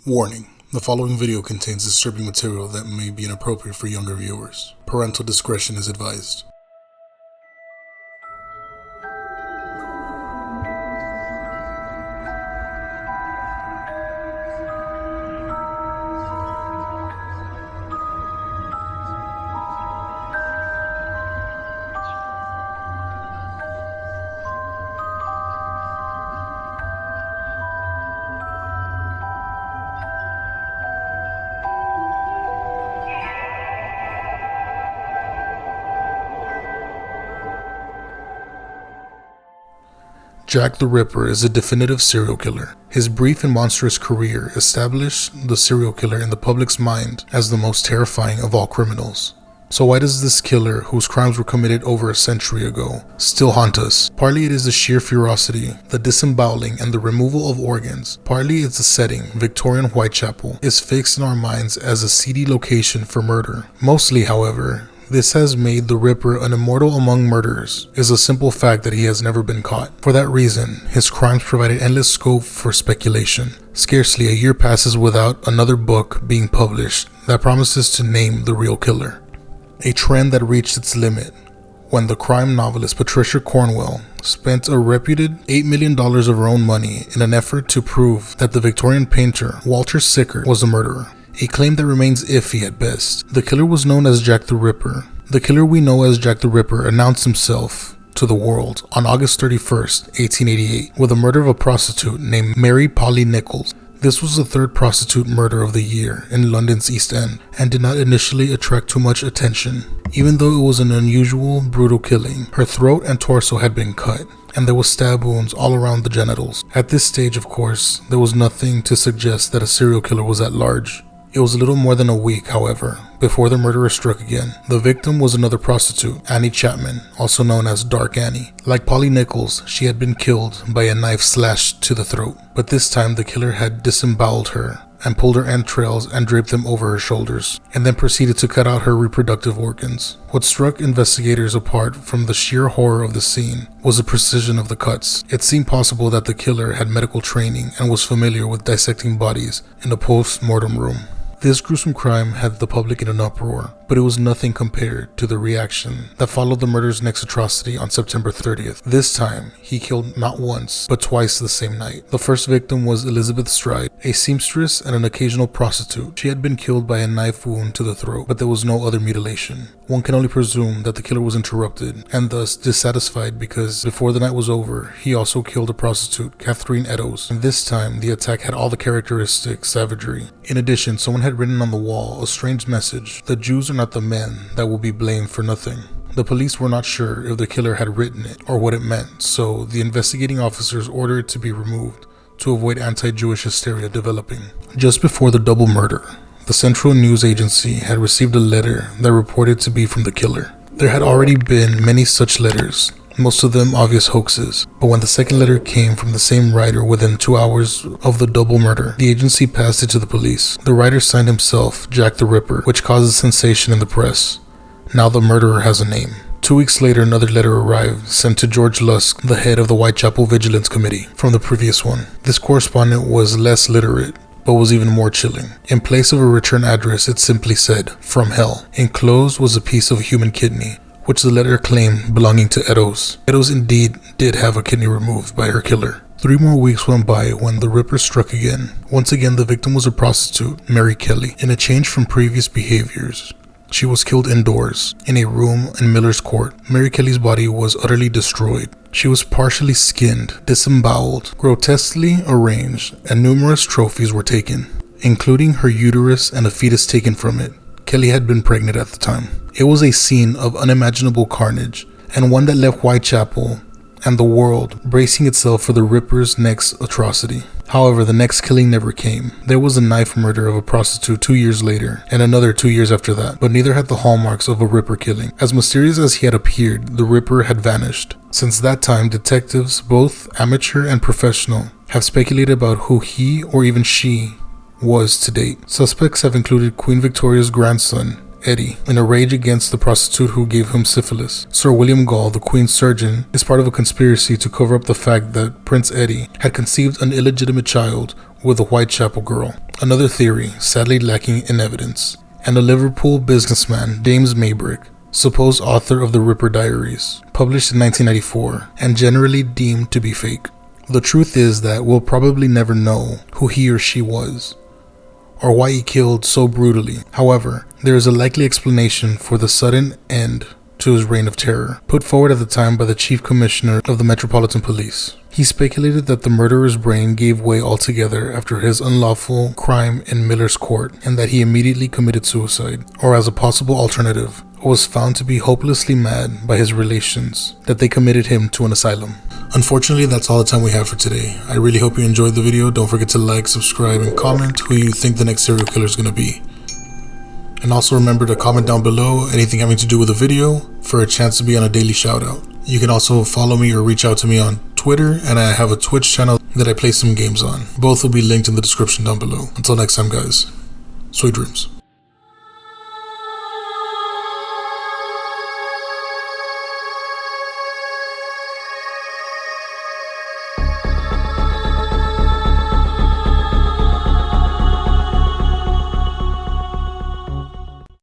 Warning: the following video contains disturbing material that may be inappropriate for younger viewers. Parental discretion is advised. Jack the Ripper is a definitive serial killer. His brief and monstrous career established the serial killer in the public's mind as the most terrifying of all criminals. So why does this killer, whose crimes were committed over a century ago, still haunt us? Partly it is the sheer ferocity, the disemboweling, and the removal of organs. Partly it's the setting, Victorian Whitechapel, is fixed in our minds as a seedy location for murder. Mostly, however, this has made the Ripper an immortal among murderers, is a simple fact that he has never been caught. For that reason, his crimes provided endless scope for speculation. Scarcely a year passes without another book being published that promises to name the real killer. A trend that reached its limit when the crime novelist Patricia Cornwell spent a reputed $8 million of her own money in an effort to prove that the Victorian painter Walter Sickert was the murderer. A claim that remains iffy at best. The killer was known as Jack the Ripper. The killer we know as Jack the Ripper announced himself to the world on August 31st, 1888, with the murder of a prostitute named Mary Polly Nichols. This was the third prostitute murder of the year in London's East End and did not initially attract too much attention. Even though it was an unusual, brutal killing, her throat and torso had been cut, and there were stab wounds all around the genitals. At this stage, of course, there was nothing to suggest that a serial killer was at large. It was a little more than a week, however, before the murderer struck again. The victim was another prostitute, Annie Chapman, also known as Dark Annie. Like Polly Nichols, she had been killed by a knife slashed to the throat, but this time the killer had disemboweled her and pulled her entrails and draped them over her shoulders, and then proceeded to cut out her reproductive organs. What struck investigators apart from the sheer horror of the scene was the precision of the cuts. It seemed possible that the killer had medical training and was familiar with dissecting bodies in a post-mortem room. This gruesome crime had the public in an uproar, but it was nothing compared to the reaction that followed the murder's next atrocity on September 30th. This time, he killed not once, but twice the same night. The first victim was Elizabeth Stride, a seamstress and an occasional prostitute. She had been killed by a knife wound to the throat, but there was no other mutilation. One can only presume that the killer was interrupted, and thus dissatisfied because before the night was over, he also killed a prostitute, Catherine Eddowes, and this time the attack had all the characteristic savagery. In addition, someone had written on the wall a strange message: "The Jews are not the men that will be blamed for nothing." The police were not sure if the killer had written it or what it meant, so the investigating officers ordered it to be removed to avoid anti-Jewish hysteria developing. Just before the double murder, the Central News Agency had received a letter that reported to be from the killer. There had already been many such letters, most of them obvious hoaxes, but when the second letter came from the same writer within 2 hours of the double murder, the agency passed it to the police. The writer signed himself Jack the Ripper, which caused a sensation in the press. Now the murderer has a name. 2 weeks later, another letter arrived, sent to George Lusk, the head of the Whitechapel Vigilance Committee, from the previous one. This correspondent was less literate, but was even more chilling. In place of a return address, it simply said, "From Hell." Enclosed was a piece of a human kidney, which the letter claimed belonging to Eddowes. Eddowes indeed did have a kidney removed by her killer. 3 more weeks went by when the Ripper struck again. Once again, the victim was a prostitute, Mary Kelly. In a change from previous behaviors, she was killed indoors, in a room in Miller's Court. Mary Kelly's body was utterly destroyed. She was partially skinned, disemboweled, grotesquely arranged, and numerous trophies were taken, including her uterus and a fetus taken from it. Kelly had been pregnant at the time. It was a scene of unimaginable carnage, and one that left Whitechapel and the world bracing itself for the Ripper's next atrocity. However, the next killing never came. There was a knife murder of a prostitute 2 years later, and another 2 years after that, but neither had the hallmarks of a Ripper killing. As mysterious as he had appeared, the Ripper had vanished. Since that time, detectives, both amateur and professional, have speculated about who he or even she was to date. Suspects have included Queen Victoria's grandson, Eddie, in a rage against the prostitute who gave him syphilis. Sir William Gall, the Queen's surgeon, is part of a conspiracy to cover up the fact that Prince Eddie had conceived an illegitimate child with a Whitechapel girl, another theory sadly lacking in evidence, and a Liverpool businessman, James Maybrick, supposed author of the Ripper Diaries, published in 1994 and generally deemed to be fake. The truth is that we'll probably never know who he or she was, or why he killed so brutally. However, there is a likely explanation for the sudden end to his reign of terror, put forward at the time by the Chief Commissioner of the Metropolitan Police. He speculated that the murderer's brain gave way altogether after his unlawful crime in Miller's Court, and that he immediately committed suicide, or as a possible alternative, was found to be hopelessly mad by his relations that they committed him to an asylum. Unfortunately, that's all the time we have for today. I really hope you enjoyed the video. Don't forget to like, subscribe, and comment who you think the next serial killer is going to be. And also remember to comment down below anything having to do with the video for a chance to be on a daily shout out. You can also follow me or reach out to me on Twitter, and I have a Twitch channel that I play some games on. Both will be linked in the description down below. Until next time, guys, sweet dreams.